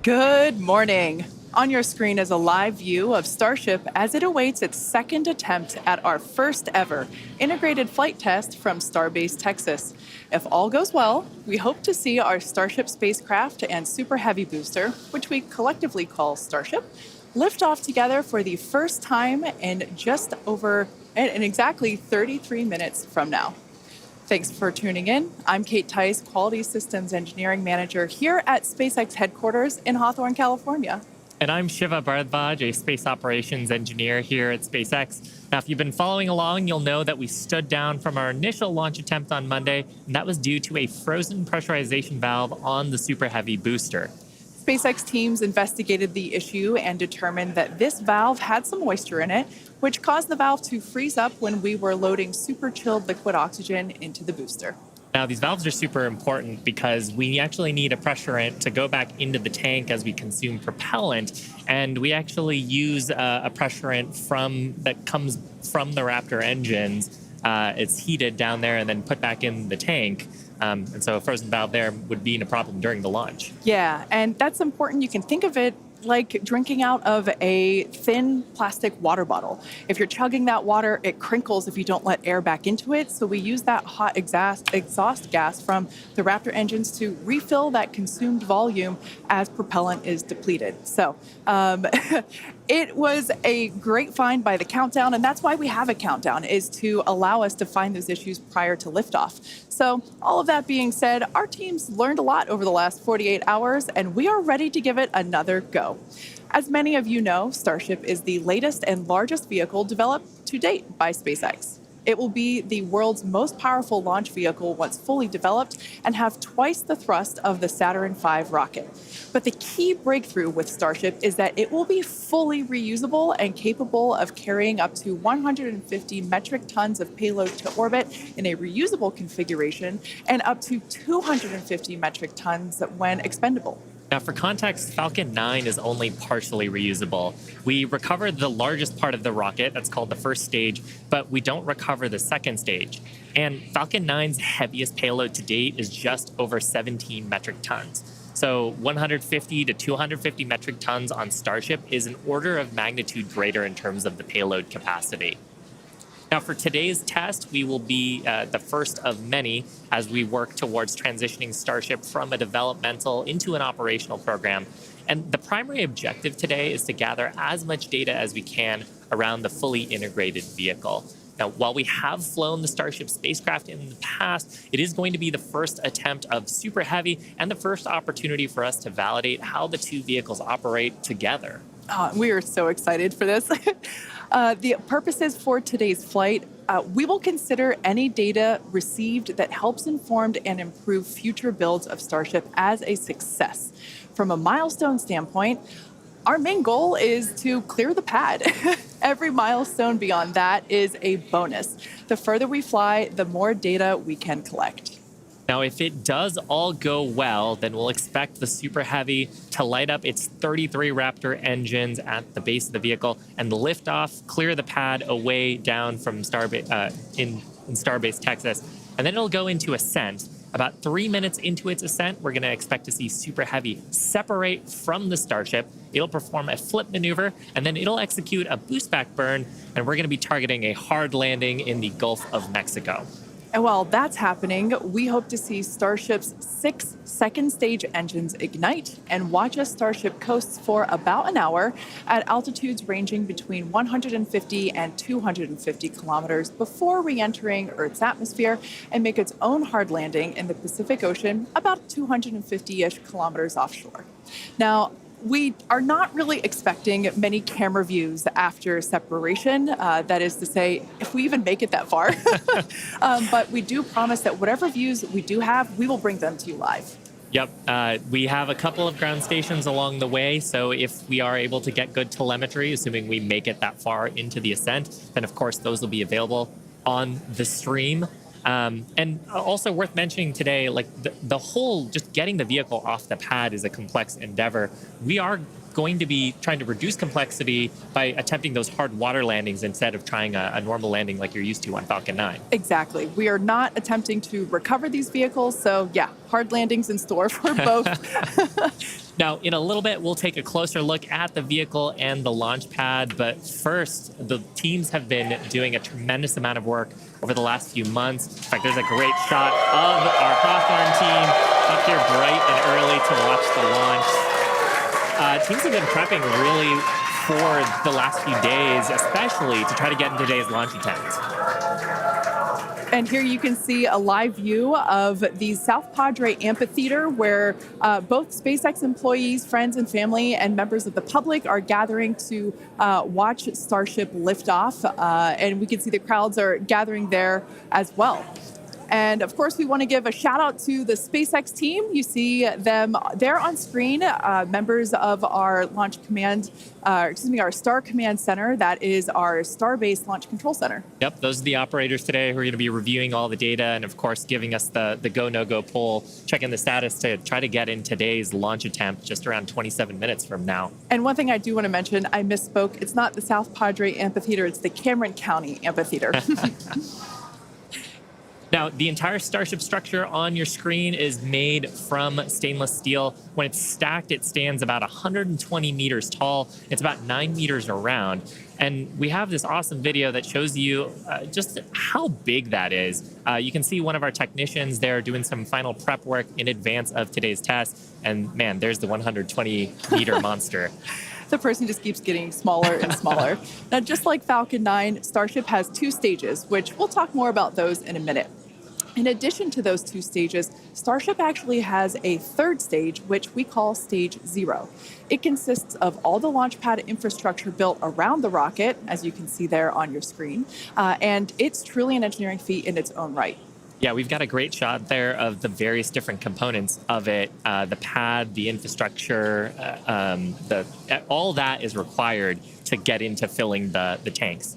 Good morning. On your screen is a live view of Starship as it awaits its second attempt at our first ever integrated flight test from Starbase, Texas. If all goes well, we hope to see our Starship spacecraft and Super Heavy booster, which we collectively call Starship, lift off together for the first time in exactly 33 minutes from now. Thanks for tuning in. I'm Kate Tice, Quality Systems Engineering Manager here at SpaceX headquarters in Hawthorne, California. And I'm Shiva Bharadwaj, a space operations engineer here at SpaceX. Now, if you've been following along, you'll know that we stood down from our initial launch attempt on Monday, and that was due to a frozen pressurization valve on the Super Heavy booster. SpaceX teams investigated the issue and determined that this valve had some moisture in it, which caused the valve to freeze up when we were loading super chilled liquid oxygen into the booster. Now, these valves are super important because we actually need a pressurant to go back into the tank as we consume propellant, and we actually use a pressurant that comes from the Raptor engines. It's heated down there and then put back in the tank. And so a frozen valve there would be a problem during the launch. Yeah, and that's important. You can think of it like drinking out of a thin plastic water bottle. If you're chugging that water, it crinkles if you don't let air back into it. So we use that hot exhaust gas from the Raptor engines to refill that consumed volume as propellant is depleted. So it was a great find by the countdown, and that's why we have a countdown, is to allow us to find those issues prior to liftoff. So all of that being said, our teams learned a lot over the last 48 hours, and we are ready to give it another go. As many of you know, Starship is the latest and largest vehicle developed to date by SpaceX. It will be the world's most powerful launch vehicle once fully developed and have twice the thrust of the Saturn V rocket. But the key breakthrough with Starship is that it will be fully reusable and capable of carrying up to 150 metric tons of payload to orbit in a reusable configuration and up to 250 metric tons when expendable. Now, for context, Falcon 9 is only partially reusable. We recovered the largest part of the rocket, that's called the first stage, but we don't recover the second stage. And Falcon 9's heaviest payload to date is just over 17 metric tons. So 150 to 250 metric tons on Starship is an order of magnitude greater in terms of the payload capacity. Now, for today's test, we will be the first of many as we work towards transitioning Starship from a developmental into an operational program. And the primary objective today is to gather as much data as we can around the fully integrated vehicle. Now, while we have flown the Starship spacecraft in the past, it is going to be the first attempt of Super Heavy and the first opportunity for us to validate how the two vehicles operate together. We are so excited for this. The purposes for today's flight, we will consider any data received that helps inform and improve future builds of Starship as a success. From a milestone standpoint, our main goal is to clear the pad. Every milestone beyond that is a bonus. The further we fly, the more data we can collect. Now, if it does all go well, then we'll expect the Super Heavy to light up its 33 Raptor engines at the base of the vehicle and lift off, clear the pad away down from in Starbase, Texas. And then it'll go into ascent. About 3 minutes into its ascent, we're going to expect to see Super Heavy separate from the Starship. It'll perform a flip maneuver, and then it'll execute a boost back burn, and we're going to be targeting a hard landing in the Gulf of Mexico. And while that's happening, we hope to see Starship's 6 second stage engines ignite and watch as Starship coasts for about an hour at altitudes ranging between 150 and 250 kilometers before re-entering Earth's atmosphere and make its own hard landing in the Pacific Ocean about 250-ish kilometers offshore. Now, we are not really expecting many camera views after separation. That is to say, if we even make it that far. But we do promise that whatever views we do have, we will bring them to you live. Yep. We have a couple of ground stations along the way. So if we are able to get good telemetry, assuming we make it that far into the ascent, then of course those will be available on the stream. And also worth mentioning today, like the whole just getting the vehicle off the pad is a complex endeavor. We are going to be trying to reduce complexity by attempting those hard water landings instead of trying a normal landing like you're used to on Falcon 9. Exactly. We are not attempting to recover these vehicles. So yeah, hard landings in store for both. Now, in a little bit, we'll take a closer look at the vehicle and the launch pad. But first, the teams have been doing a tremendous amount of work over the last few months. In fact, there's a great shot of our Hawthorne team up here bright and early to watch the launch. Teams have been prepping really for the last few days, especially to try to get into today's launch attempt. And here you can see a live view of the South Padre Amphitheater, where both SpaceX employees, friends and family, and members of the public are gathering to watch Starship lift off. And we can see the crowds are gathering there as well. And of course, we want to give a shout out to the SpaceX team. You see them there on screen, members of our our Star Command Center. That is our Star-based Launch Control Center. Yep, those are the operators today who are going to be reviewing all the data and, of course, giving us the go, no-go poll, checking the status to try to get in today's launch attempt just around 27 minutes from now. And one thing I do want to mention, I misspoke. It's not the South Padre Amphitheater. It's the Cameron County Amphitheater. Now, the entire Starship structure on your screen is made from stainless steel. When it's stacked, it stands about 120 meters tall. It's about 9 meters around. And we have this awesome video that shows you just how big that is. You can see one of our technicians there doing some final prep work in advance of today's test. And man, there's the 120-meter monster. The person just keeps getting smaller and smaller. Now, just like Falcon 9, Starship has 2 stages, which we'll talk more about those in a minute. In addition to those 2 stages, Starship actually has a 3rd stage, which we call Stage 0. It consists of all the launch pad infrastructure built around the rocket, as you can see there on your screen, and it's truly an engineering feat in its own right. Yeah, we've got a great shot there of the various different components of it. The pad, the infrastructure, all that is required to get into filling the tanks.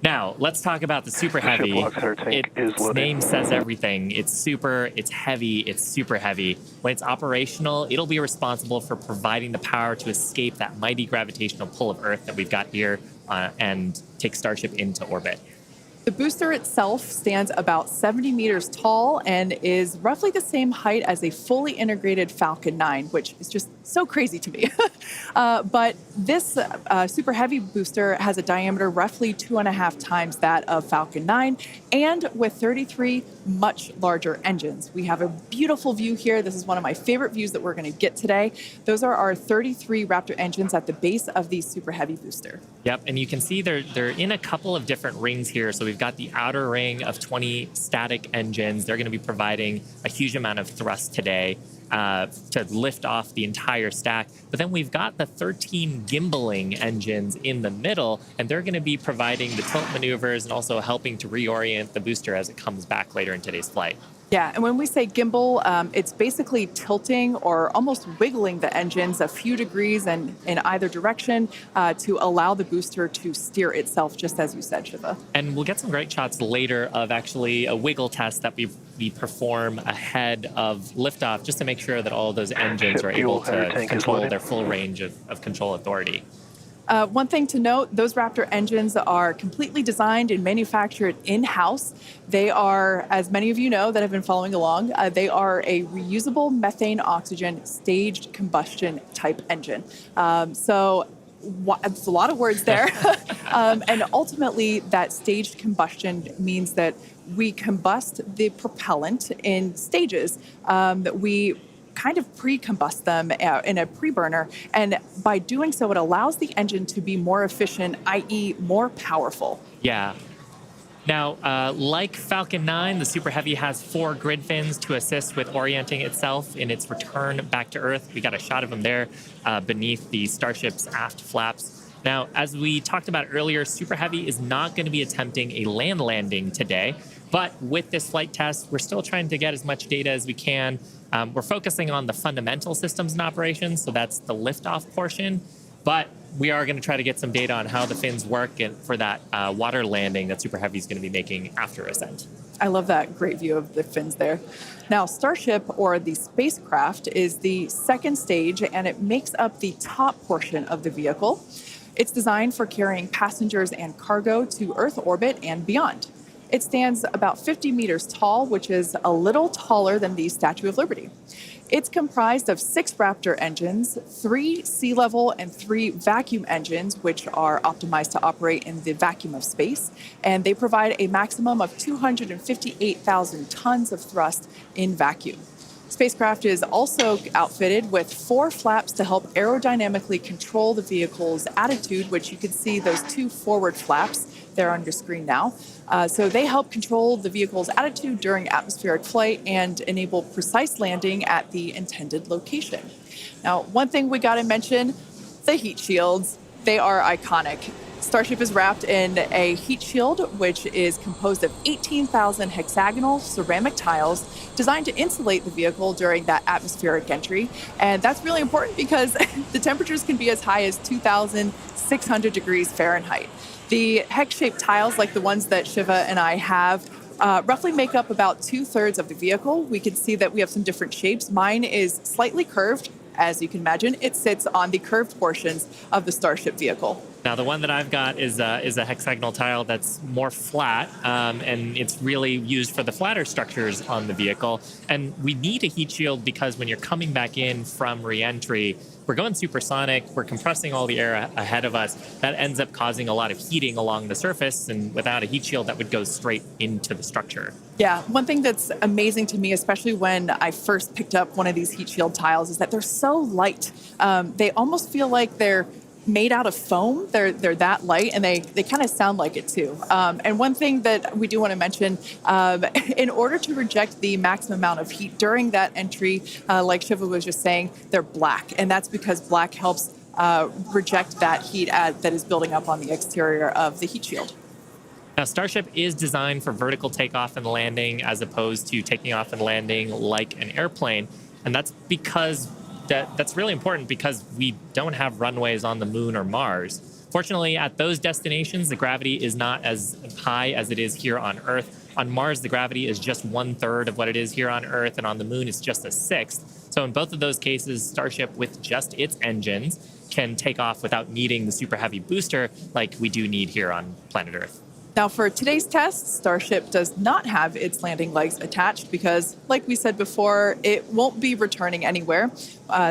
Now, let's talk about the Super Heavy. Its name says everything. It's super, it's heavy, it's super heavy. When it's operational, it'll be responsible for providing the power to escape that mighty gravitational pull of Earth that we've got here and take Starship into orbit. The booster itself stands about 70 meters tall and is roughly the same height as a fully integrated Falcon 9, which is just so crazy to me. But this Super Heavy booster has a diameter roughly 2.5 times that of Falcon 9, and with 33 much larger engines. We have a beautiful view here. This is one of my favorite views that we're going to get today. Those are our 33 Raptor engines at the base of the Super Heavy booster. Yep, and you can see they're in a couple of different rings here. So we've got the outer ring of 20 static engines. They're going to be providing a huge amount of thrust today to lift off the entire stack. But then we've got the 13 gimbaling engines in the middle, and they're going to be providing the tilt maneuvers and also helping to reorient the booster as it comes back later in today's flight. Yeah, and when we say gimbal, it's basically tilting or almost wiggling the engines a few degrees and in either direction to allow the booster to steer itself, just as you said, Shiva. And we'll get some great shots later of actually a wiggle test that we perform ahead of liftoff, just to make sure that all of those engines are able to control their full range of control authority. One thing to note, those Raptor engines are completely designed and manufactured in-house. They are, as many of you know that have been following along, they are a reusable methane oxygen staged combustion type engine. So it's a lot of words there. And ultimately, that staged combustion means that we combust the propellant in stages that we kind of pre-combust them in a pre-burner. And by doing so, it allows the engine to be more efficient, i.e. more powerful. Yeah. Now, like Falcon 9, the Super Heavy has 4 grid fins to assist with orienting itself in its return back to Earth. We got a shot of them there beneath the Starship's aft flaps. Now, as we talked about earlier, Super Heavy is not going to be attempting a land landing today. But with this flight test, we're still trying to get as much data as we can. We're focusing on the fundamental systems and operations, so that's the liftoff portion. But we are going to try to get some data on how the fins work for that water landing that Super Heavy is going to be making after ascent. I love that great view of the fins there. Now, Starship, or the spacecraft, is the 2nd stage, and it makes up the top portion of the vehicle. It's designed for carrying passengers and cargo to Earth orbit and beyond. It stands about 50 meters tall, which is a little taller than the Statue of Liberty. It's comprised of 6 Raptor engines, 3 sea level, and 3 vacuum engines, which are optimized to operate in the vacuum of space. And they provide a maximum of 258,000 tons of thrust in vacuum. Spacecraft is also outfitted with 4 flaps to help aerodynamically control the vehicle's attitude, which you can see those 2 forward flaps there on your screen now. So they help control the vehicle's attitude during atmospheric flight and enable precise landing at the intended location. Now, one thing we got to mention, the heat shields. They are iconic. Starship is wrapped in a heat shield, which is composed of 18,000 hexagonal ceramic tiles designed to insulate the vehicle during that atmospheric entry. And that's really important because the temperatures can be as high as 2,600 degrees Fahrenheit. The hex-shaped tiles, like the ones that Shiva and I have, roughly make up about 2/3 of the vehicle. We can see that we have some different shapes. Mine is slightly curved. As you can imagine, it sits on the curved portions of the Starship vehicle. Now, the one that I've got is a hexagonal tile that's more flat, and it's really used for the flatter structures on the vehicle. And we need a heat shield because when you're coming back in from reentry, we're going supersonic, we're compressing all the air ahead of us. That ends up causing a lot of heating along the surface, and without a heat shield, that would go straight into the structure. Yeah, one thing that's amazing to me, especially when I first picked up one of these heat shield tiles, is that they're so light. They almost feel like they're made out of foam. They're that light, and they kind of sound like it too. And one thing that we do want to mention, in order to reject the maximum amount of heat during that entry, like Shiva was just saying, they're black, and that's because black helps reject that heat that is building up on the exterior of the heat shield. Now, Starship is designed for vertical takeoff and landing as opposed to taking off and landing like an airplane, and that's because that's really important because we don't have runways on the moon or Mars. Fortunately, at those destinations, the gravity is not as high as it is here on Earth. On Mars, the gravity is just 1/3 of what it is here on Earth, and on the moon, it's just a sixth. So in both of those cases, Starship, with just its engines, can take off without needing the super heavy booster like we do need here on planet Earth. Now, for today's test, Starship does not have its landing legs attached because, like we said before, it won't be returning anywhere.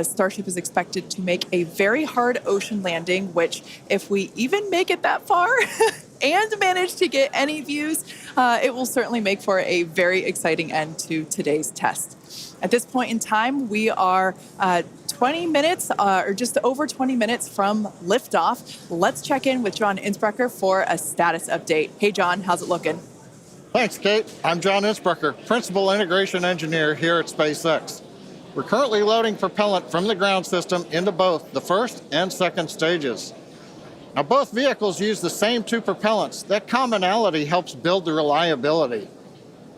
Starship is expected to make a very hard ocean landing, which, if we even make it that far and manage to get any views, it will certainly make for a very exciting end to today's test. At this point in time, we are 20 minutes or just over 20 minutes from liftoff. Let's check in with John Innsbrucker for a status update. Hey, John, how's it looking? Thanks, Kate. I'm John Innsbrucker, Principal Integration Engineer here at SpaceX. We're currently loading propellant from the ground system into both the first and second stages. Now, both vehicles use the same 2 propellants. That commonality helps build the reliability.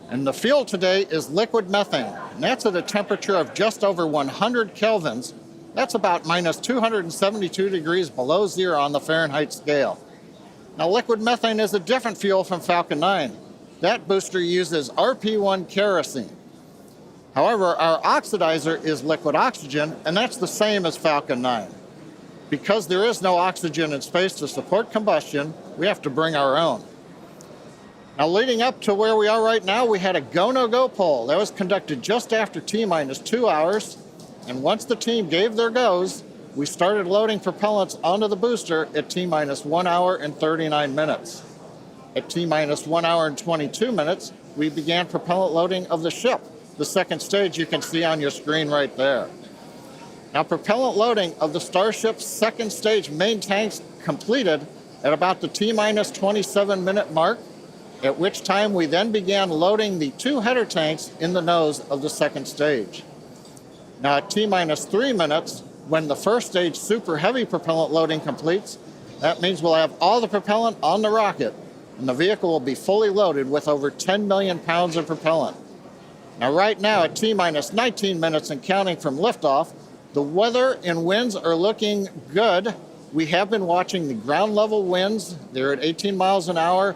And the fuel today is liquid methane, and that's at a temperature of just over 100 kelvins. That's about minus 272 degrees below zero on the Fahrenheit scale. Now, liquid methane is a different fuel from Falcon 9. That booster uses RP1 kerosene. However, our oxidizer is liquid oxygen, and that's the same as Falcon 9. Because there is no oxygen in space to support combustion, we have to bring our own. Now, leading up to where we are right now, we had a go-no-go poll. That was conducted just after T-minus 2 hours. And once the team gave their goes, we started loading propellants onto the booster at T-minus 1 hour and 39 minutes. At T-minus 1 hour and 22 minutes, we began propellant loading of the ship. The second stage you can see on your screen right there. Now, propellant loading of the Starship's second stage main tanks completed at about the T-minus 27-minute mark, at which time we then began loading the 2 header tanks in the nose of the second stage. Now, at T-minus 3 minutes, when the first stage super heavy propellant loading completes, that means we'll have all the propellant on the rocket, and the vehicle will be fully loaded with over 10 million pounds of propellant. Now, right now, at T-minus 19 minutes and counting from liftoff, the weather and winds are looking good. We have been watching the ground level winds. They're at 18 miles an hour.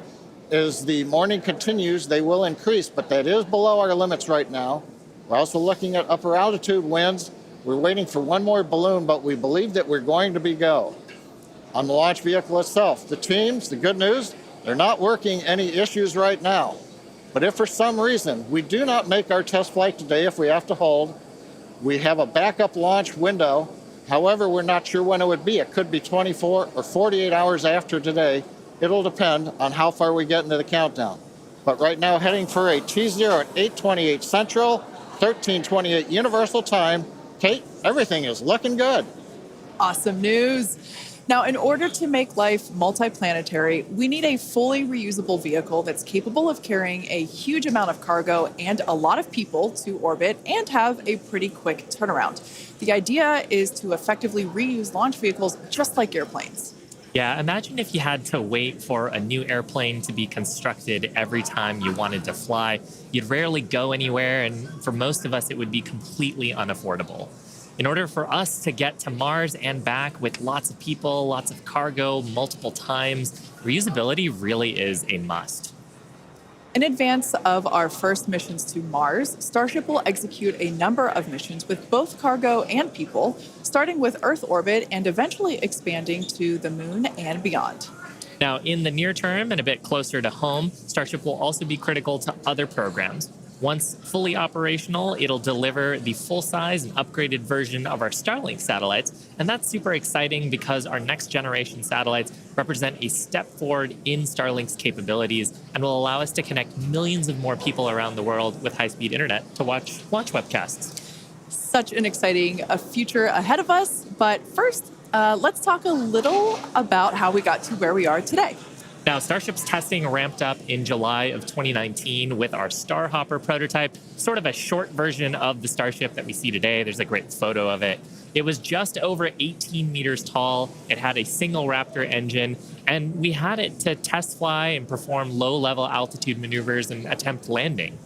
As the morning continues, they will increase, but that is below our limits right now. We're also looking at upper altitude winds. We're waiting for one more balloon, but we believe that we're going to be go. On the launch vehicle itself, the teams, the good news, they're not working any issues right now. But if for some reason we do not make our test flight today, if we have to hold, We have a backup launch window. However, we're not sure when it would be. It could be 24 or 48 hours after today. It'll depend on how far we get into the countdown. But right now, heading for a T0 at 8:28 Central, 13:28 Universal Time. Kate, everything is looking good. Awesome news. Now, in order to make life multiplanetary, we need a fully reusable vehicle that's capable of carrying a huge amount of cargo and a lot of people to orbit and have a pretty quick turnaround. The idea is to effectively reuse launch vehicles just like airplanes. Yeah, imagine if you had to wait for a new airplane to be constructed every time you wanted to fly. You'd rarely go anywhere, and for most of us, it would be completely unaffordable. In order for us to get to Mars and back with lots of people, lots of cargo, multiple times, reusability really is a must. In advance of our first missions to Mars, Starship will execute a number of missions with both cargo and people, starting with Earth orbit and eventually expanding to the Moon and beyond. Now, in the near term and a bit closer to home, Starship will also be critical to other programs. Once fully operational, it'll deliver the full-size and upgraded version of our Starlink satellites. And that's super exciting because our next generation satellites represent a step forward in Starlink's capabilities and will allow us to connect millions of more people around the world with high-speed internet to watch launch webcasts. Such an exciting future ahead of us. But first, let's talk a little about how we got to where we are today. Now, Starship's testing ramped up in July of 2019 with our Starhopper prototype, sort of a short version of the Starship that we see today. There's a great photo of it. It was just over 18 meters tall. It had a single Raptor engine, and we had it to test fly and perform low-level altitude maneuvers and attempt landing.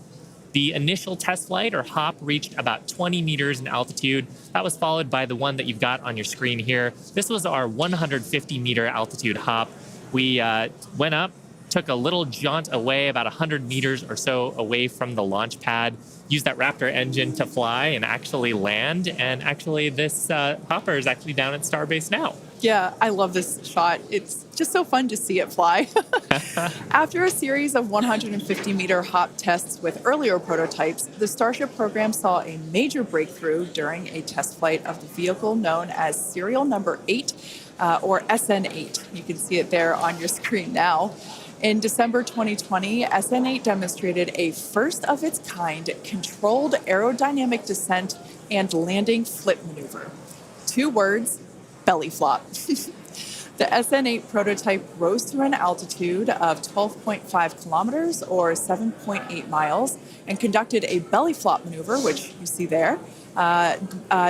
The initial test flight, or hop, reached about 20 meters in altitude. That was followed by the one that you've got on your screen here. This was our 150-meter altitude hop. We went up, took a little jaunt away, about 100 meters or so away from the launch pad, used that Raptor engine to fly and actually land. And actually, this hopper is actually down at Starbase now. Yeah, I love this shot. It's just so fun to see it fly. After a series of 150-meter hop tests with earlier prototypes, the Starship program saw a major breakthrough during a test flight of the vehicle known as serial number 8, or SN8. You can see it there on your screen now. In December 2020, SN8 demonstrated a first-of-its-kind controlled aerodynamic descent and landing flip maneuver. 2 words, belly flop. The SN8 prototype rose to an altitude of 12.5 kilometers or 7.8 miles and conducted a belly flop maneuver, which you see there,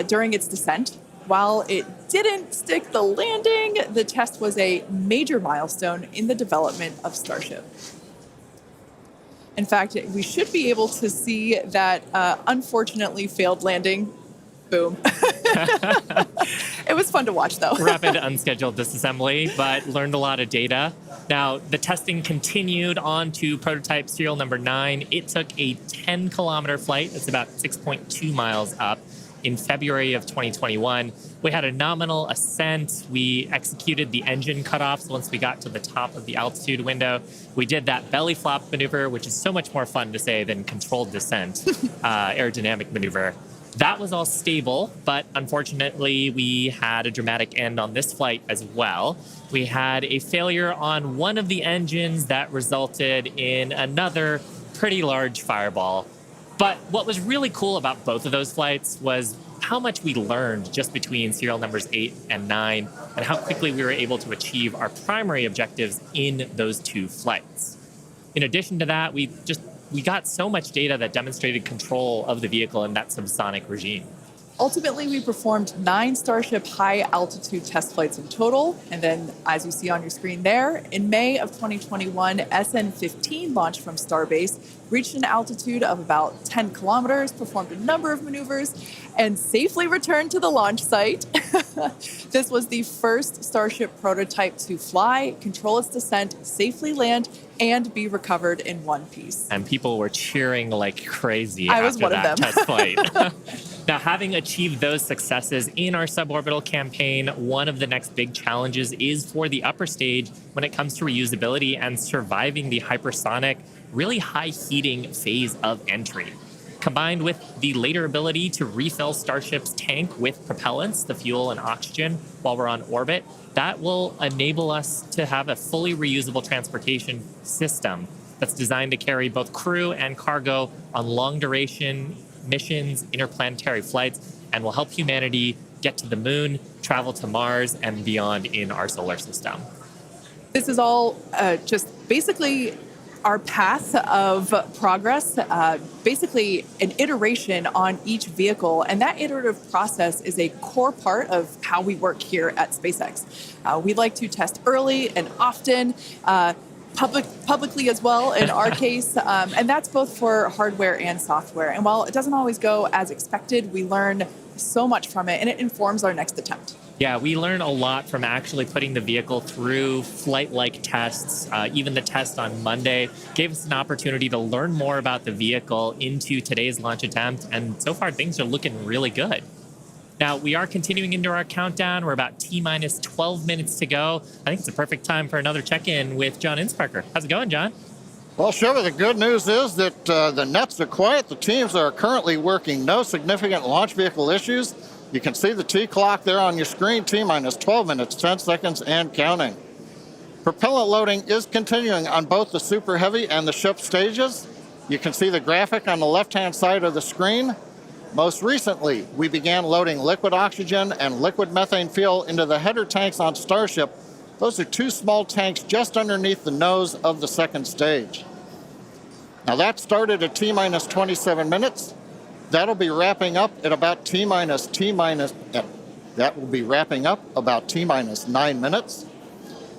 during its descent. While it didn't stick the landing, the test was a major milestone in the development of Starship. In fact, we should be able to see that unfortunately failed landing. Boom. It was fun to watch, though. Rapid unscheduled disassembly, but learned a lot of data. Now, the testing continued on to prototype serial number 9. It took a 10-kilometer flight. That's about 6.2 miles up. In February of 2021, we had a nominal ascent. We executed the engine cutoffs once we got to the top of the altitude window. We did that belly flop maneuver, which is so much more fun to say than controlled descent, aerodynamic maneuver. That was all stable, but unfortunately, we had a dramatic end on this flight as well. We had a failure on one of the engines that resulted in another pretty large fireball. But what was really cool about both of those flights was how much we learned just between serial numbers 8 and 9 and how quickly we were able to achieve our primary objectives in those 2 flights. In addition to that, we got so much data that demonstrated control of the vehicle in that subsonic regime. Ultimately, we performed 9 Starship high-altitude test flights in total. And then, as you see on your screen there, in May of 2021, SN15 launched from Starbase, reached an altitude of about 10 kilometers, performed a number of maneuvers, and safely returned to the launch site. This was the first Starship prototype to fly, control its descent, safely land, and be recovered in one piece. And people were cheering like crazy I was after one of that them. test flight. Now, having achieved those successes in our suborbital campaign, one of the next big challenges is for the upper stage when it comes to reusability and surviving the hypersonic, really high heating phase of entry. Combined with the later ability to refill Starship's tank with propellants, the fuel and oxygen, while we're on orbit, that will enable us to have a fully reusable transportation system that's designed to carry both crew and cargo on long duration missions, interplanetary flights, and will help humanity get to the moon, travel to Mars, and beyond in our solar system. This is all just basically our path of progress, basically an iteration on each vehicle. And that iterative process is a core part of how we work here at SpaceX. We like to test early and often, publicly as well in our case, and that's both for hardware and software. And while it doesn't always go as expected, we learn so much from it, and it informs our next attempt. Yeah, we learn a lot from actually putting the vehicle through flight-like tests. Even the test on Monday gave us an opportunity to learn more about the vehicle into today's launch attempt, and so far things are looking really good. Now, we are continuing into our countdown. We're about T-minus 12 minutes to go. I think it's a perfect time for another check-in with John Insprecher. How's it going, John? Well, Shiva, the good news is that the nets are quiet. The teams are currently working. No significant launch vehicle issues. You can see the T clock there on your screen, T-minus 12 minutes, 10 seconds, and counting. Propellant loading is continuing on both the Super Heavy and the ship stages. You can see the graphic on the left-hand side of the screen. Most recently, we began loading liquid oxygen and liquid methane fuel into the header tanks on Starship. Those are two small tanks just underneath the nose of the second stage. Now that started at T-minus 27 minutes. That'll be wrapping up at about T-minus 9 minutes.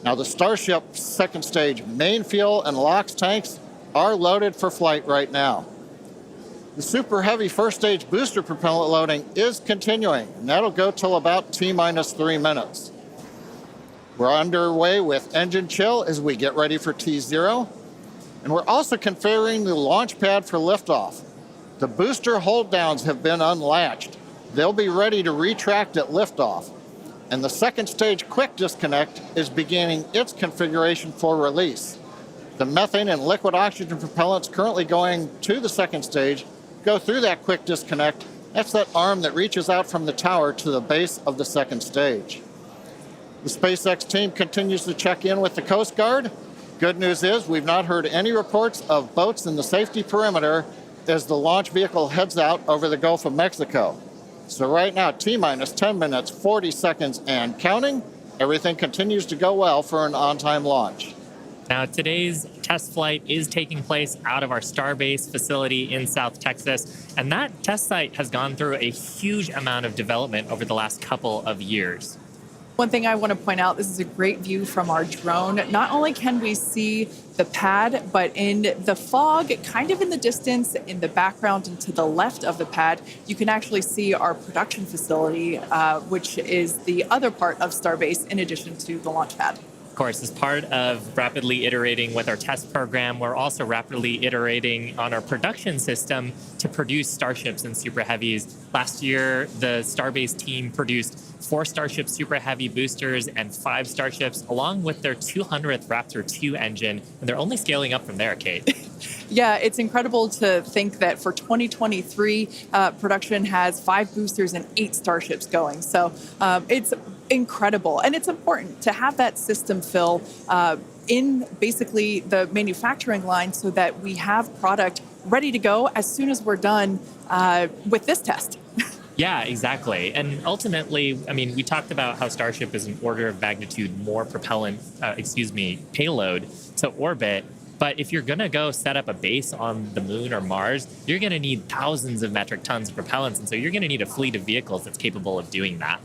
Now the Starship second stage main fuel and LOX tanks are loaded for flight right now. The Super Heavy first stage booster propellant loading is continuing, and that'll go till about T-minus 3 minutes. We're underway with engine chill as we get ready for T0, and we're also configuring the launch pad for liftoff. The booster hold downs have been unlatched. They'll be ready to retract at liftoff. And the second stage quick disconnect is beginning its configuration for release. The methane and liquid oxygen propellants currently going to the second stage go through that quick disconnect. That's that arm that reaches out from the tower to the base of the second stage. The SpaceX team continues to check in with the Coast Guard. Good news is we've not heard any reports of boats in the safety perimeter as the launch vehicle heads out over the Gulf of Mexico. So right now, T-minus 10 minutes, 40 seconds, and counting. Everything continues to go well for an on-time launch. Now, today's test flight is taking place out of our Starbase facility in South Texas, and that test site has gone through a huge amount of development over the last couple of years. One thing I want to point out, this is a great view from our drone. Not only can we see the pad, but in the fog, kind of in the distance, in the background and to the left of the pad, you can actually see our production facility, which is the other part of Starbase in addition to the launch pad. Of course, as part of rapidly iterating with our test program, we're also rapidly iterating on our production system to produce Starships and Super Heavies. Last year, the Starbase team produced 4 Starship Super Heavy boosters and 5 Starships, along with their 200th Raptor 2 engine, and they're only scaling up from there, Kate. Yeah, it's incredible to think that for 2023, production has 5 boosters and 8 Starships going. So it's incredible. And it's important to have that system fill in basically the manufacturing line so that we have product ready to go as soon as we're done with this test. Yeah, exactly. And ultimately, I mean, we talked about how Starship is an order of magnitude more payload to orbit. But if you're going to go set up a base on the moon or Mars, you're going to need thousands of metric tons of propellants. And so you're going to need a fleet of vehicles that's capable of doing that.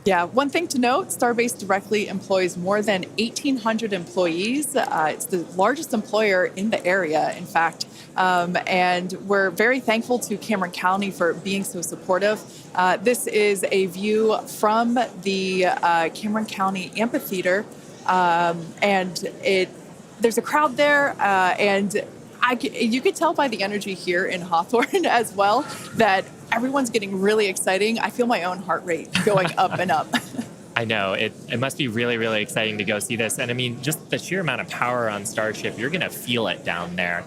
Yeah, one thing to note, Starbase directly employs more than 1,800 employees. It's the largest employer in the area, in fact. And we're very thankful to Cameron County for being so supportive. This is a view from the Cameron County Amphitheater. And there's a crowd there, and you could tell by the energy here in Hawthorne as well that everyone's getting really exciting. I feel my own heart rate going up and up. I know. It must be really, really exciting to go see this. And I mean, just the sheer amount of power on Starship, you're going to feel it down there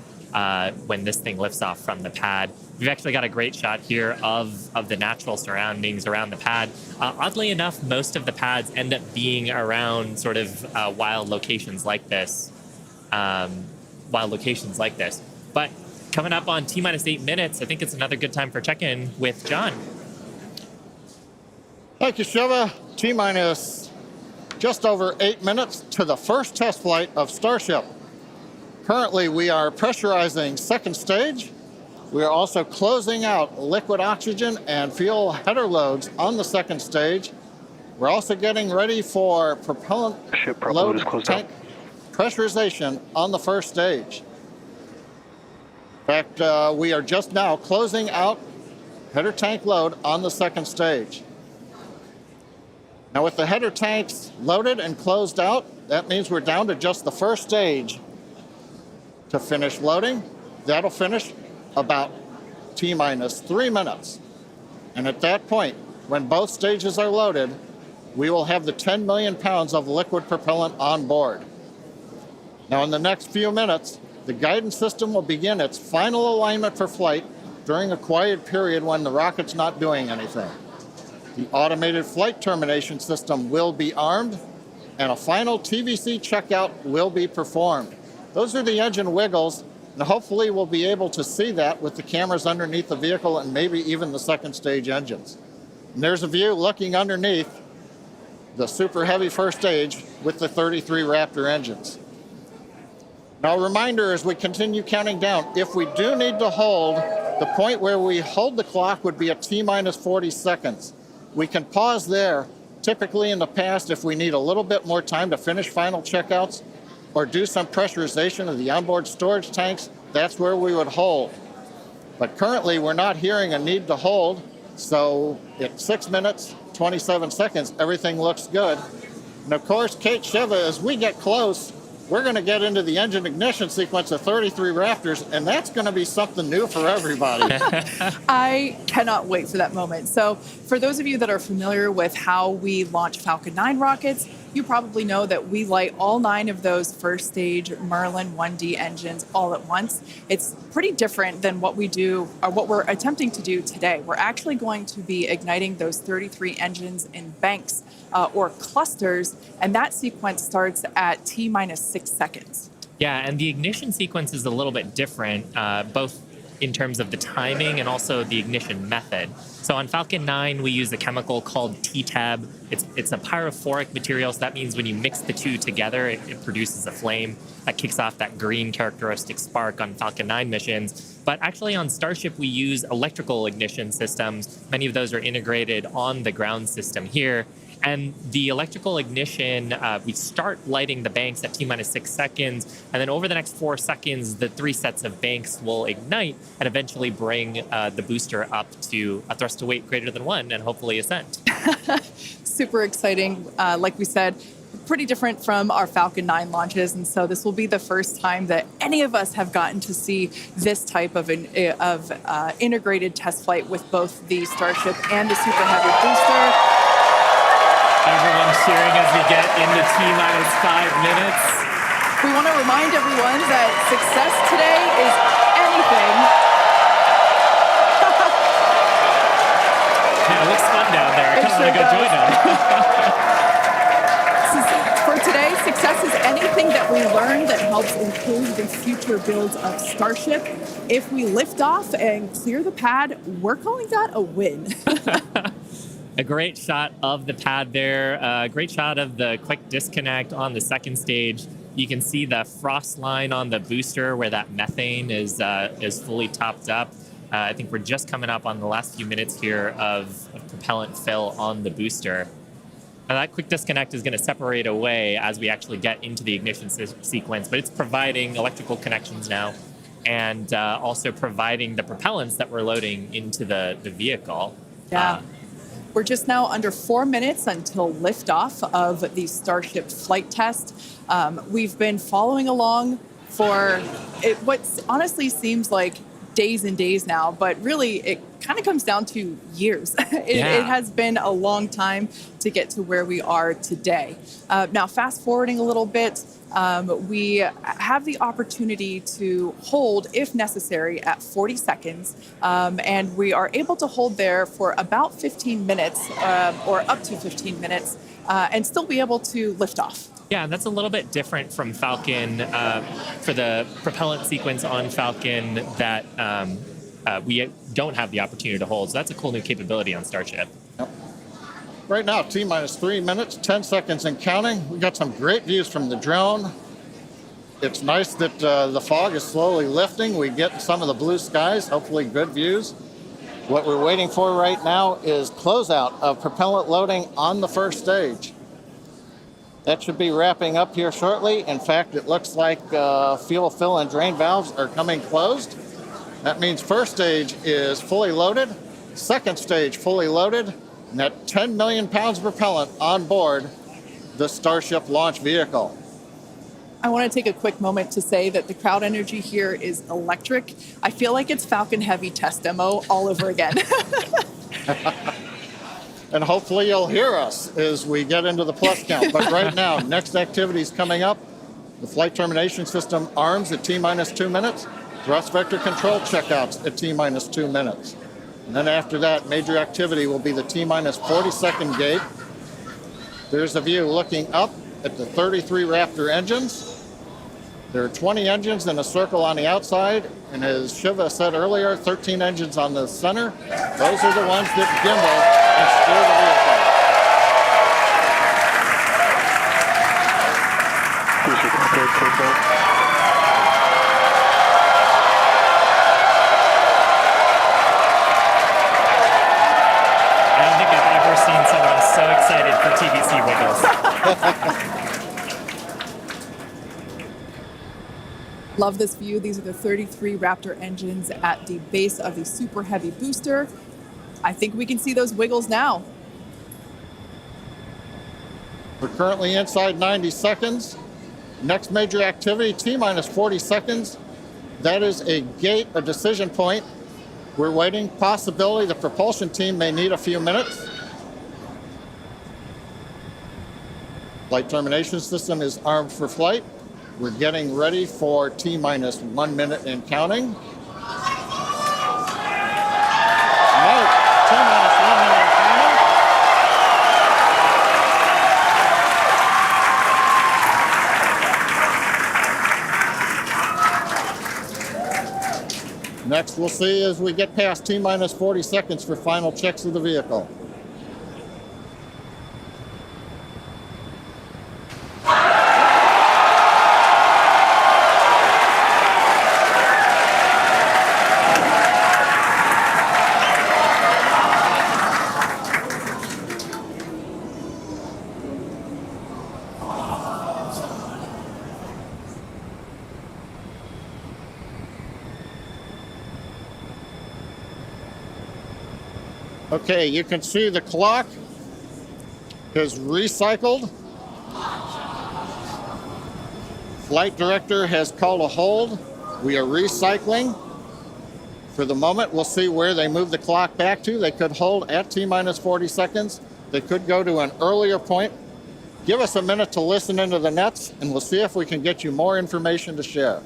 when this thing lifts off from the pad. We've actually got a great shot here of the natural surroundings around the pad. Oddly enough, most of the pads end up being around sort of wild locations like this. But coming up on T-minus 8 minutes, I think it's another good time for check-in with John. Thank you, Shiva. T-minus just over 8 minutes to the first test flight of Starship. Currently, we are pressurizing second stage. We are also closing out liquid oxygen and fuel header loads on the second stage. We're also getting ready for propellant load tank pressurization on the first stage. In fact, we are just now closing out header tank load on the second stage. Now with the header tanks loaded and closed out, that means we're down to just the first stage to finish loading. That'll finish about T-minus 3 minutes. And at that point, when both stages are loaded, we will have the 10 million pounds of liquid propellant on board. Now in the next few minutes, the guidance system will begin its final alignment for flight during a quiet period when the rocket's not doing anything. The automated flight termination system will be armed, and a final TVC checkout will be performed. Those are the engine wiggles, and hopefully we'll be able to see that with the cameras underneath the vehicle and maybe even the second stage engines. And there's a view looking underneath the super heavy first stage with the 33 Raptor engines. Now a reminder as we continue counting down, if we do need to hold, the point where we hold the clock would be at T-minus 40 seconds. We can pause there. Typically in the past, if we need a little bit more time to finish final checkouts or do some pressurization of the onboard storage tanks, that's where we would hold. But currently we're not hearing a need to hold, so at 6 minutes, 27 seconds, everything looks good. And of course, Kate, Shiva, as we get close, we're going to get into the engine ignition sequence of 33 Raptors, and that's going to be something new for everybody. I cannot wait for that moment. So for those of you that are familiar with how we launch Falcon 9 rockets, you probably know that we light all 9 of those first stage Merlin 1D engines all at once. It's pretty different than what we do, or what we're attempting to do today. We're actually going to be igniting those 33 engines in banks or clusters, and that sequence starts at T-minus 6 seconds. Yeah, and the ignition sequence is a little bit different, both in terms of the timing and also the ignition method. So on Falcon 9, we use a chemical called T-Tab. It's a pyrophoric material, so that means when you mix the two together, it produces a flame that kicks off that green characteristic spark on Falcon 9 missions. But actually on Starship, we use electrical ignition systems. Many of those are integrated on the ground system here. And the electrical ignition, we start lighting the banks at T-minus 6 seconds, and then over the next 4 seconds, the 3 sets of banks will ignite and eventually bring the booster up to a thrust to weight greater than 1 and hopefully ascent. Super exciting. Like we said, pretty different from our Falcon 9 launches, and so this will be the first time that any of us have gotten to see this type of integrated test flight with both the Starship and the Super Heavy booster. Everyone's cheering as we get into T-minus 5 minutes. We want to remind everyone that success today is anything. Yeah, it looks fun down there. I kind of want to go join them. For today, success is anything that we learn that helps improve the future builds of Starship. If we lift off and clear the pad, we're calling that a win. A great shot of the pad there. A great shot of the quick disconnect on the second stage. You can see the frost line on the booster where that methane is fully topped up. I think we're just coming up on the last few minutes here of propellant fill on the booster. Now that quick disconnect is going to separate away as we actually get into the ignition sequence, but it's providing electrical connections now and also providing the propellants that we're loading into the vehicle. Yeah. We're just now under 4 minutes until liftoff of the Starship flight test. We've been following along for what honestly seems like days and days now, but really it kind of comes down to years. Yeah. It has been a long time to get to where we are today. Now, fast forwarding a little bit, we have the opportunity to hold, if necessary, at 40 seconds. And we are able to hold there for about 15 minutes or up to 15 minutes and still be able to lift off. Yeah, and that's a little bit different from Falcon for the propellant sequence on Falcon that we don't have the opportunity to hold. So that's a cool new capability on Starship. Yep. Right now, T-minus 3 minutes, 10 seconds and counting. We got some great views from the drone. It's nice that the fog is slowly lifting. We get some of the blue skies, hopefully good views. What we're waiting for right now is closeout of propellant loading on the first stage. That should be wrapping up here shortly. In fact, it looks like fuel fill and drain valves are coming closed. That means first stage is fully loaded, second stage fully loaded, and that 10 million pounds of propellant on board the Starship launch vehicle. I want to take a quick moment to say that the crowd energy here is electric. I feel like it's Falcon Heavy test demo all over again. And hopefully you'll hear us as we get into the plus count. But right now, next activity is coming up. The flight termination system arms at T-minus 2 minutes. Thrust vector control checkouts at T-minus 2 minutes. And then after that, major activity will be the T-minus 40-second gate. There's a view looking up at the 33 Raptor engines. There are 20 engines in a circle on the outside, and as Shiva said earlier, 13 engines on the center. Those are the ones that gimbal and steer the vehicle. I don't think I've ever seen someone so excited for TVC wiggles. Love this view. These are the 33 Raptor engines at the base of the Super Heavy booster. I think we can see those wiggles now. We're currently inside 90 seconds. Next major activity, T-minus 40 seconds. That is a gate, a decision point. We're waiting. Possibility the propulsion team may need a few minutes. Flight termination system is armed for flight. We're getting ready for T-minus 1 minute and counting. No, T-minus 1 minute and counting. Next, we'll see as we get past T-minus 40 seconds for final checks of the vehicle. Okay, you can see the clock is recycled. Flight director has called a hold. We are recycling. For the moment, we'll see where they move the clock back to. They could hold at T-minus 40 seconds. They could go to an earlier point. Give us a minute to listen into the nets, and we'll see if we can get you more information to share.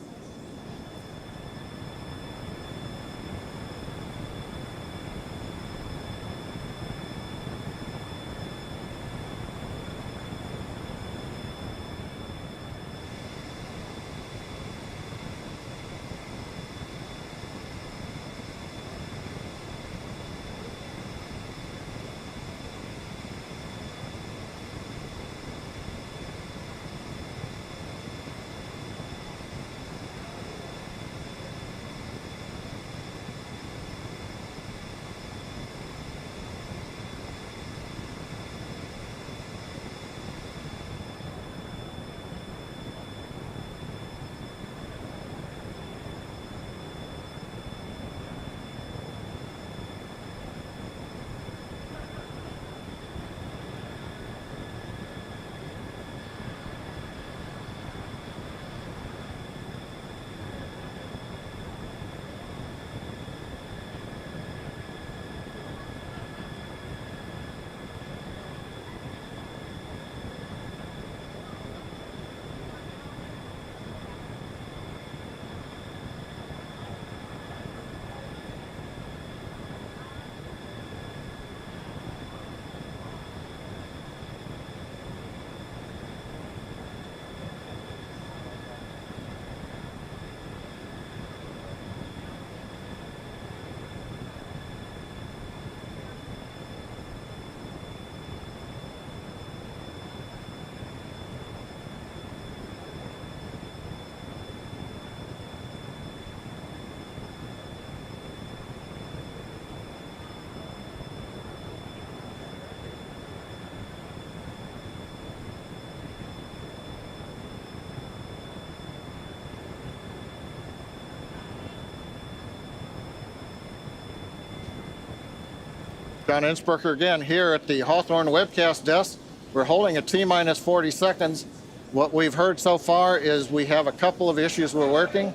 John Innsbrucker again here at the Hawthorne webcast desk. We're holding at T-minus 40 seconds. What we've heard so far is we have a couple of issues we're working.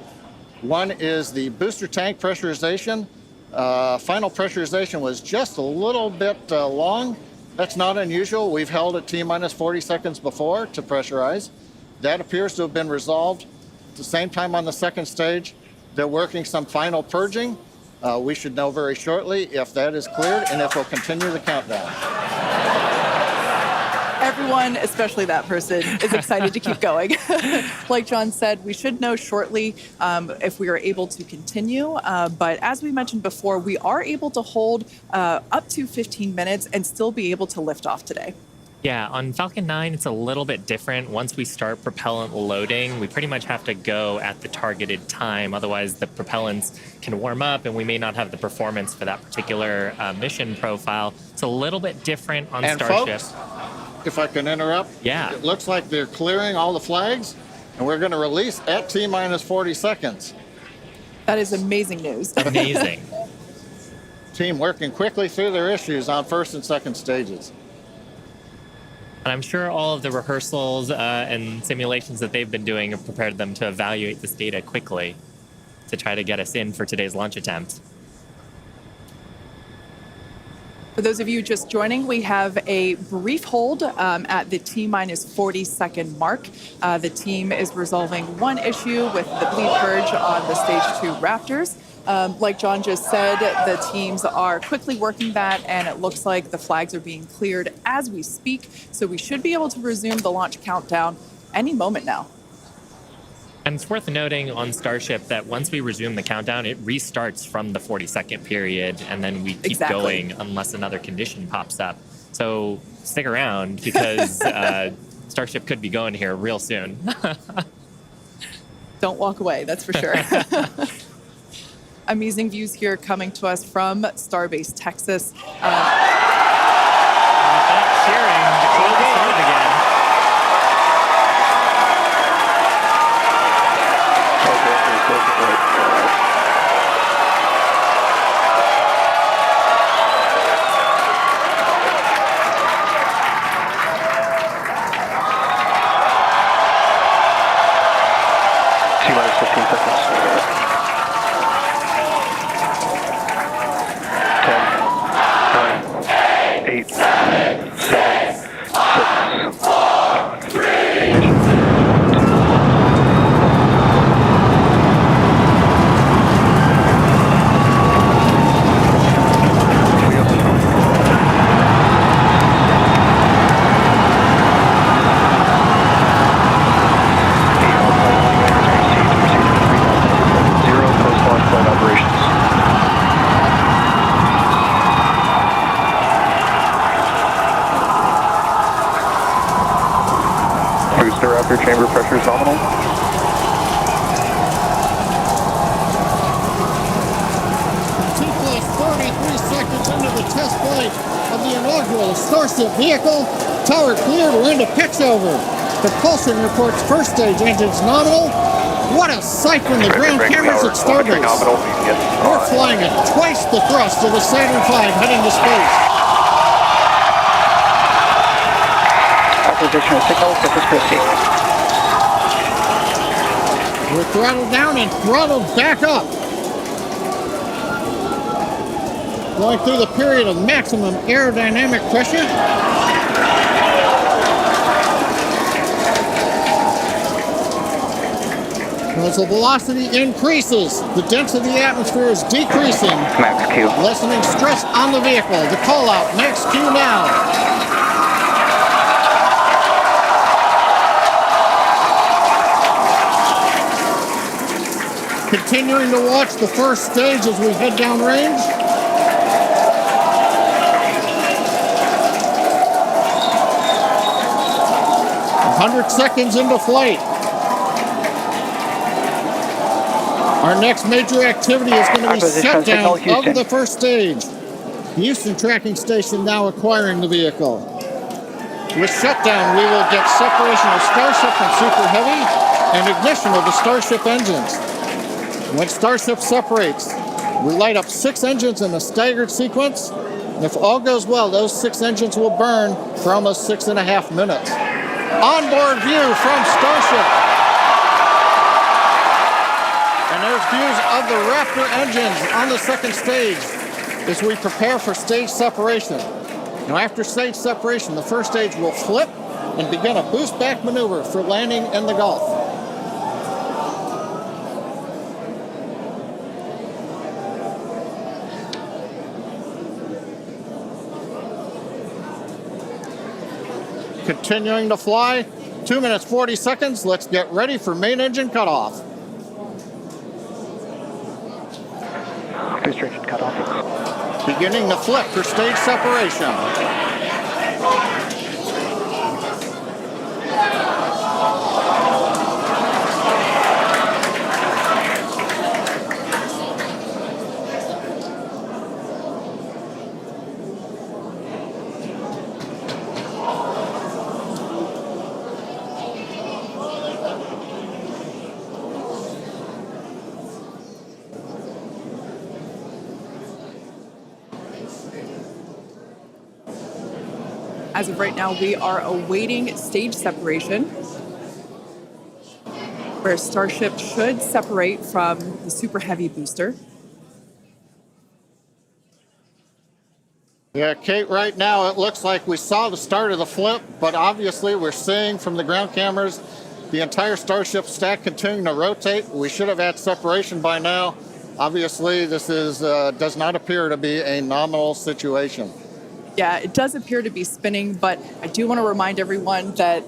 One is the booster tank pressurization. Final pressurization was just a little bit long. That's not unusual. We've held at T-minus 40 seconds before to pressurize. That appears to have been resolved. At the same time on the second stage, they're working some final purging. We should know very shortly if that is cleared and if we'll continue the countdown. Everyone, especially that person, is excited to keep going. Like John said, we should know shortly if we are able to continue. But as we mentioned before, we are able to hold up to 15 minutes and still be able to lift off today. Yeah, on Falcon 9, it's a little bit different. Once we start propellant loading, we pretty much have to go at the targeted time. Otherwise, the propellants can warm up and we may not have the performance for that particular mission profile. It's a little bit different on Starship. Folks, if I can interrupt, it looks like they're clearing all the flags, and we're going to release at T-minus 40 seconds. That is amazing news. Amazing. Team working quickly through their issues on first and second stages. And I'm sure all of the rehearsals and simulations that they've been doing have prepared them to evaluate this data quickly to try to get us in for today's launch attempt. For those of you just joining, we have a brief hold at the T-minus 40 second mark. The team is resolving one issue with the bleed purge on the stage 2 Raptors. Like John just said, the teams are quickly working that, and it looks like the flags are being cleared as we speak. So we should be able to resume the launch countdown any moment now. And it's worth noting on Starship that once we resume the countdown, it restarts from the 40-second period, and then we keep going unless another condition pops up. So stick around because Starship could be going here real soon. Don't walk away, that's for sure. Amazing views here coming to us from Starbase, Texas. Cheering to close the start again. T-minus 15 seconds. 10, 9, 8, 7, 6, 5, 3, Raptor chamber pressure is nominal. 43 seconds into the test flight of the inaugural Starship vehicle. Tower cleared, we're into pitch over. Propulsion reports first stage engines nominal. What a sight from the ground cameras at Starbase. We're flying at twice the thrust of the Saturn V heading to space. Acquisition of signal, surface proceed. We're throttled down and throttled back up. Going through the period of maximum aerodynamic pressure. As the velocity increases, the density of the atmosphere is decreasing. Max Q. Lessening stress on the vehicle. The call out, max Q now. Continuing to watch the first stage as we head downrange. A 100 seconds into flight. Our next major activity is going to be shutdown of the first stage. Houston Tracking Station now acquiring the vehicle. With shutdown, we will get separation of Starship from Super Heavy and ignition of the Starship engines. When Starship separates, we light up 6 engines in a staggered sequence, If all goes well, those 6 engines will burn for almost 6.5 minutes. Onboard view from Starship. And there's views of the Raptor engines on the second stage as we prepare for stage separation. Now, after stage separation, the first stage will flip and begin a boost back maneuver for landing in the Gulf. Continuing to fly, 2 minutes 40 seconds. Let's get ready for main engine cutoff. Booster engine cutoff. Beginning the flip for stage separation. As of right now, we are awaiting stage separation, where Starship should separate from the Super Heavy booster. Yeah, Kate, right now it looks like we saw the start of the flip, but obviously we're seeing from the ground cameras the entire Starship stack continuing to rotate. We should have had separation by now. Obviously, this is does not appear to be a nominal situation. Yeah, it does appear to be spinning, but I do want to remind everyone that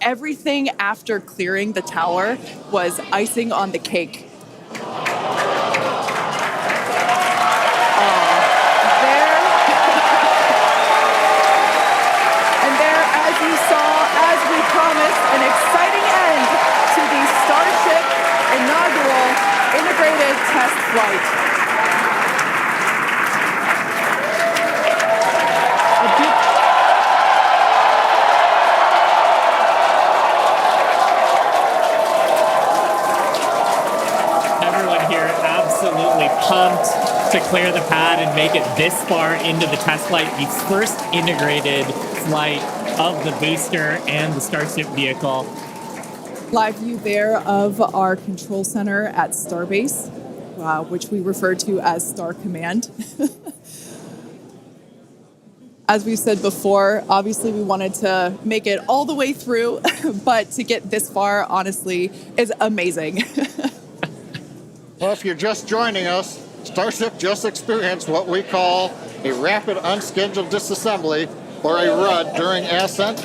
everything after clearing the tower was icing on the cake. And there, as you saw, as we promised, an exciting end to the Starship inaugural integrated test flight. Absolutely pumped to clear the pad and make it this far into the test flight, the first integrated flight of the booster and the Starship vehicle. Live view there of our control center at Starbase, which we refer to as Star Command. As we said before, obviously we wanted to make it all the way through, but to get this far, honestly, is amazing. Well, if you're just joining us, Starship just experienced what we call a rapid unscheduled disassembly, or a RUD, during ascent.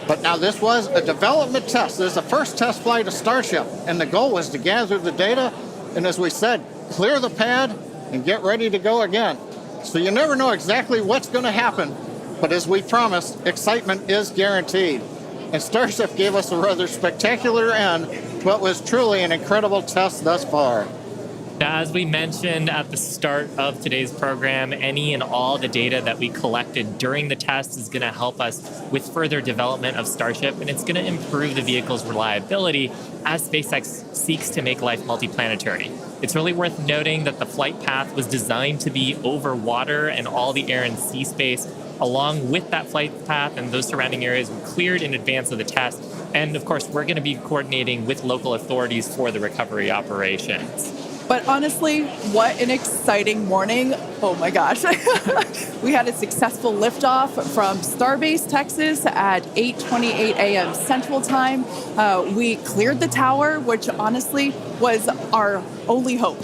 But now this was a development test. This is the first test flight of Starship, and the goal was to gather the data, and as we said, clear the pad and get ready to go again. So you never know exactly what's going to happen, but as we promised, excitement is guaranteed. And Starship gave us a rather spectacular end to what was truly an incredible test thus far. Now, as we mentioned at the start of today's program, any and all the data that we collected during the test is going to help us with further development of Starship, and it's going to improve the vehicle's reliability as SpaceX seeks to make life multiplanetary. It's really worth noting that the flight path was designed to be over water and all the air and sea space. Along with that flight path and those surrounding areas were cleared in advance of the test. And of course, we're going to be coordinating with local authorities for the recovery operations. But honestly, what an exciting morning. Oh my gosh. We had a successful liftoff from Starbase, Texas at 8:28 a.m. Central Time. We cleared the tower, which honestly was our only hope.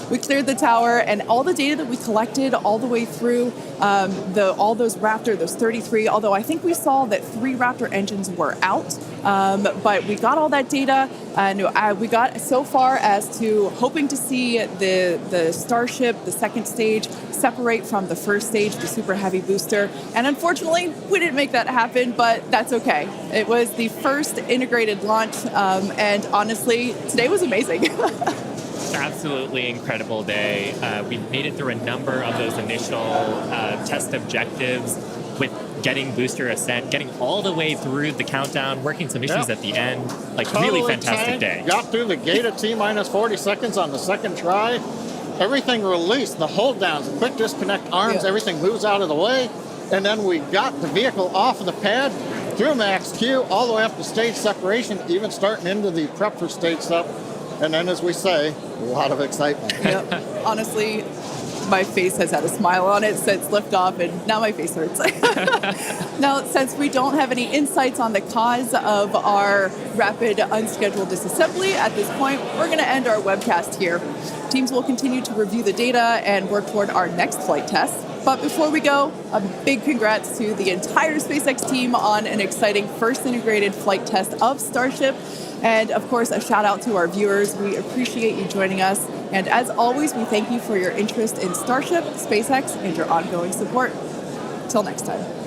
We cleared the tower, and all the data that we collected all the way through all those Raptor, those 33, although I think we saw that 3 Raptor engines were out. But we got all that data, and we got so far as to hoping to see the Starship, the second stage, separate from the first stage, the Super Heavy booster. And unfortunately, we didn't make that happen, but that's okay. It was the first integrated launch, and honestly, today was amazing. Absolutely incredible day. We made it through a number of those initial test objectives with getting booster ascent, getting all the way through the countdown, working some issues at the end. Like, totally really fantastic day. Got through the gate at T-minus 40 seconds on the second try. everything released, the hold downs, the quick disconnect arms, Yeah. everything moves out of the way. And then we got the vehicle off of the pad through max Q all the way up to stage separation, even starting into the prep for stage sep. And then, as we say, a lot of excitement. Yep. Honestly, my face has had a smile on it since liftoff, and now my face hurts. Now, since we don't have any insights on the cause of our rapid unscheduled disassembly at this point, we're going to end our webcast here. Teams will continue to review the data and work toward our next flight test. But before we go, a big congrats to the entire SpaceX team on an exciting first integrated flight test of Starship. And of course, a shout out to our viewers. We appreciate you joining us. And as always, we thank you for your interest in Starship, SpaceX, and your ongoing support. Till next time.